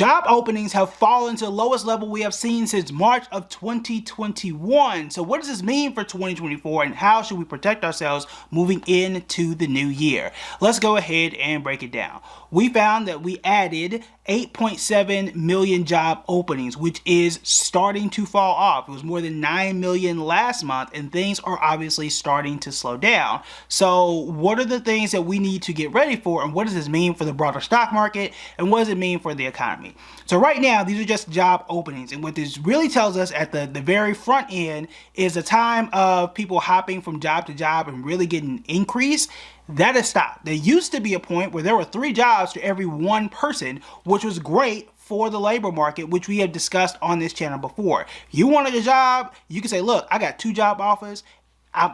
Job openings have fallen to the lowest level we have seen since March of 2021. So what does this mean for 2024 and how should we protect ourselves moving into the new year? Let's go ahead and break it down. We found that we added 8.7 million job openings, which is starting to fall off. It was more than 9 million last month, and things are obviously starting to slow down. So what are the things that we need to get ready for, and what does this mean for the broader stock market, and what does it mean for the economy? So right now, these are just job openings, and what this really tells us at the very front end is a time of people hopping from job to job and really getting an increase. That has stopped. There used to be a point where there were 3 jobs to every 1 person, which was great for the labor market, which we have discussed on this channel before. You wanted a job, you can say, look, I got 2 job offers,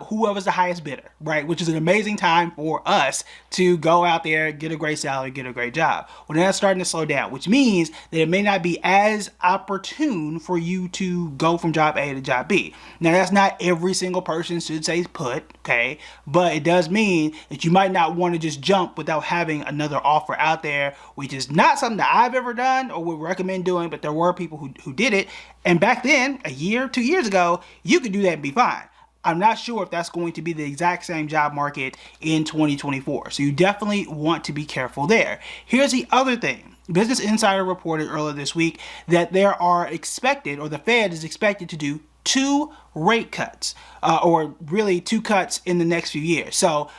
whoever's the highest bidder, right? Which is an amazing time for us to go out there, get a great salary, get a great job. Well, that's starting to slow down, which means that it may not be as opportune for you to go from job A to job B. Now, that's not every single person should say put, okay? But it does mean that you might not want to just jump without having another offer out there, which is not something that I've ever done or would recommend doing, but there were people who did it. And back then, a year, 2 years ago, you could do that and be fine. I'm not sure if that's going to be the exact same job market in 2024. So you definitely want to be careful there. Here's the other thing. Business Insider reported earlier this week that there are expected, or the Fed is expected to do 2 rate cuts, or really 2 cuts in the next few years. So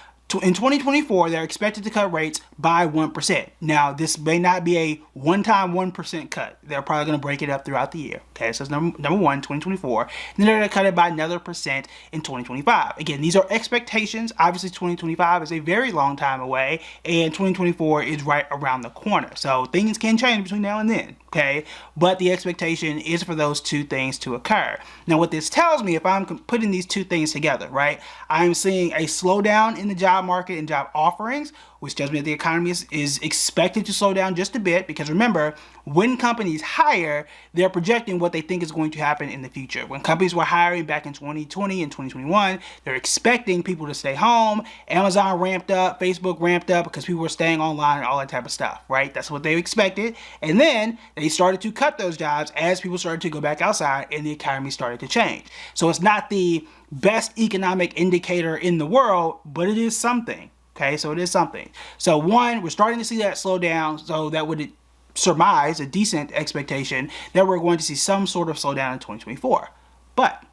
in 2024, they're expected to cut rates by 1%. Now, this may not be a one-time 1% cut. They're probably going to break it up throughout the year. Okay, so it's number 1, 2024. And then they're going to cut it by another percent in 2025. Again, these are expectations. Obviously, 2025 is a very long time away, and 2024 is right around the corner. So things can change between now and then. Okay, but the expectation is for those 2 things to occur. Now, what this tells me, if I'm putting these 2 things together, right, I'm seeing a slowdown in the job market and job offerings, which tells me that the economy is expected to slow down just a bit, because remember, when companies hire, they're projecting what they think is going to happen in the future. When companies were hiring back in 2020 and 2021, they're expecting people to stay home. Amazon ramped up, Facebook ramped up because people were staying online and all that type of stuff, right? That's what they expected. And then they started to cut those jobs as people started to go back outside and the economy started to change. So it's not the best economic indicator in the world, but it is something. Okay, so it is something. So 1, we're starting to see that slow down, so that would surmise a decent expectation that we're going to see some sort of slowdown in 2024. But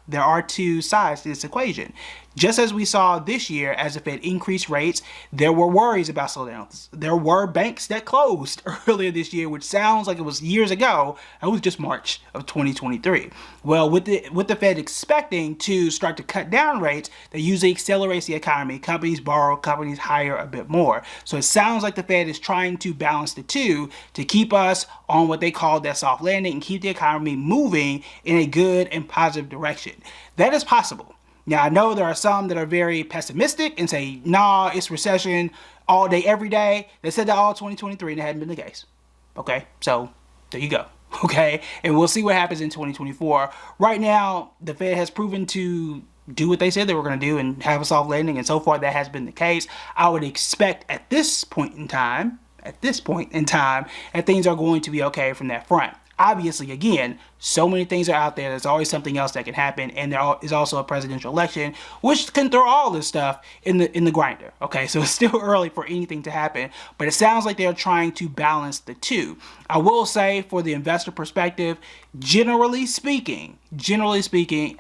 there are 2 sides to this equation. Just as we saw this year, as the Fed increased rates, there were worries about slowdowns. There were banks that closed earlier this year, which sounds like it was years ago. It was just March of 2023. Well, with the Fed expecting to start to cut down rates, that usually accelerates the economy. Companies borrow, companies hire a bit more. So it sounds like the Fed is trying to balance the 2 to keep us on what they call that soft landing and keep the economy moving in a good and positive direction. That is possible. Now, I know there are some that are very pessimistic and say, nah, it's recession all day, every day. They said that all 2023 and it hadn't been the case. Okay, so there you go. Okay, and we'll see what happens in 2024. Right now, the Fed has proven to do what they said they were going to do and have a soft landing, and so far that has been the case. I would expect at this point in time, that things are going to be okay from that front. Obviously, again, so many things are out there. There's always something else that can happen, and there is also a presidential election, which can throw all this stuff in the grinder. Okay, so it's still early for anything to happen, but it sounds like they're trying to balance the 2. I will say, for the investor perspective, generally speaking,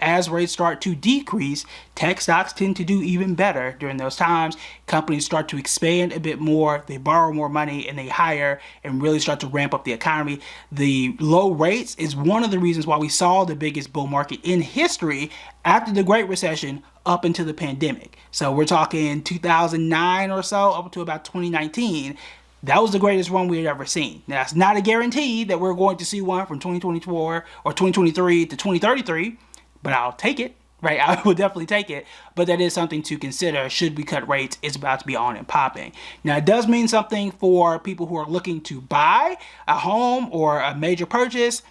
as rates start to decrease, tech stocks tend to do even better during those times. Companies start to expand a bit more, they borrow more money, and they hire and really start to ramp up the economy. The low rates is one of the reasons why we saw the biggest bull market in history after the Great Recession up into the pandemic. So we're talking 2009 or so up to about 2019. That was the greatest run we had ever seen. Now, it's not a guarantee that we're going to see one from 2024 or 2023 to 2033, but I'll take it, right? I will definitely take it, but that is something to consider. Should we cut rates? It's about to be on and popping. Now, it does mean something for people who are looking to buy a home or a major purchase.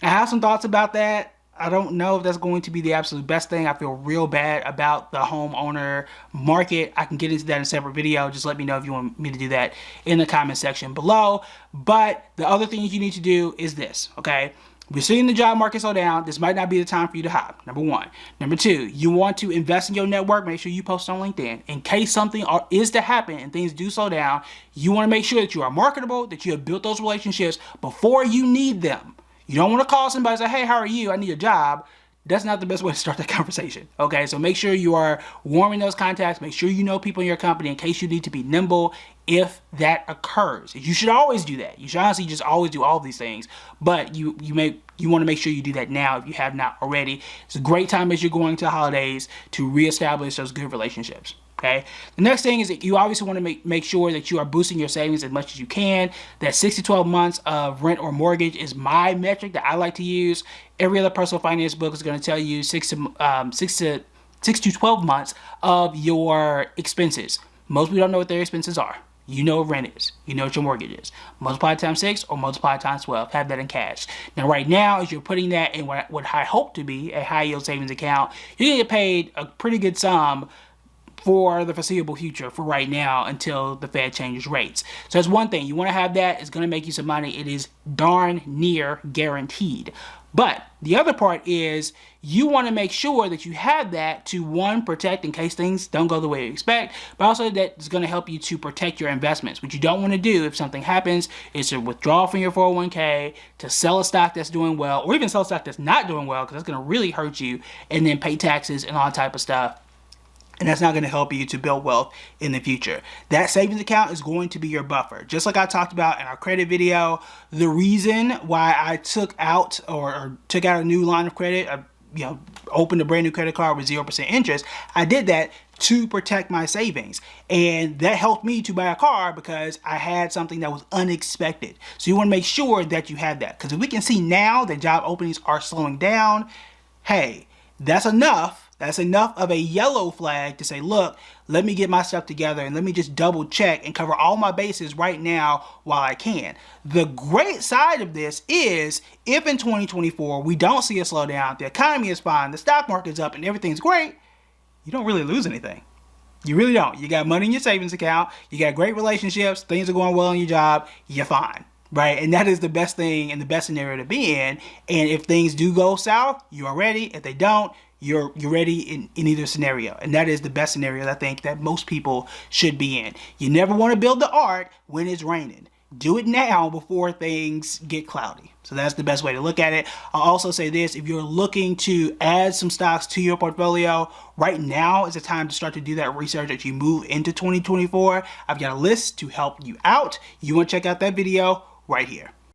I have some thoughts about that. I don't know if that's going to be the absolute best thing. I feel real bad about the homeowner market. I can get into that in a separate video. Just let me know if you want me to do that in the comment section below. But the other thing you need to do is this, okay? We're seeing the job market slow down. This might not be the time for you to hop. Number one. Number two, you want to invest in your network. Make sure you post on LinkedIn. In case something is to happen and things do slow down, you want to make sure that you are marketable, that you have built those relationships before you need them. You don't want to call somebody and say, hey, how are you? I need a job. That's not the best way to start that conversation. Okay, so make sure you are warming those contacts. Make sure you know people in your company in case you need to be nimble if that occurs. You should always do that. You should honestly just always do all of these things. But you want to make sure you do that now if you have not already. It's a great time as you're going to the holidays to reestablish those good relationships. Okay. The next thing is that you obviously want to make sure that you are boosting your savings as much as you can. That 6 to 12 months of rent or mortgage is my metric that I like to use. Every other personal finance book is going to tell you 6 to 12 months of your expenses. Most people don't know what their expenses are. You know what rent is. You know what your mortgage is. Multiply times 6 or multiply times 12. Have that in cash. Now, right now, as you're putting that in what I hope to be a high yield savings account, you're going to get paid a pretty good sum for the foreseeable future, for right now, until the Fed changes rates. So that's one thing. You want to have that. It's going to make you some money. It is darn near guaranteed. But the other part is you want to make sure that you have that to, one, protect in case things don't go the way you expect, but also that it's going to help you to protect your investments. What you don't want to do if something happens is to withdraw from your 401k, to sell a stock that's doing well, or even sell a stock that's not doing well, because that's going to really hurt you, and then pay taxes and all that type of stuff. And that's not going to help you to build wealth in the future. That savings account is going to be your buffer. Just like I talked about in our credit video, the reason why I took out a new line of credit, opened a brand new credit card with 0% interest, I did that to protect my savings. And that helped me to buy a car because I had something that was unexpected. So you want to make sure that you have that. Because if we can see now that job openings are slowing down, hey, that's enough. That's enough of a yellow flag to say, look, let me get my stuff together and let me just double check and cover all my bases right now while I can. The great side of this is if in 2024 we don't see a slowdown, the economy is fine, the stock market's up and everything's great, you don't really lose anything. You really don't. You got money in your savings account, you got great relationships, things are going well in your job, you're fine. Right? And that is the best thing and the best scenario to be in. And if things do go south, you are ready. If they don't, you're ready in either scenario. And that is the best scenario I think that most people should be in. You never want to build the ark when it's raining. Do it now before things get cloudy. So that's the best way to look at it. I'll also say this, if you're looking to add some stocks to your portfolio, right now is the time to start to do that research as you move into 2024. I've got a list to help you out. You want to check out that video right here.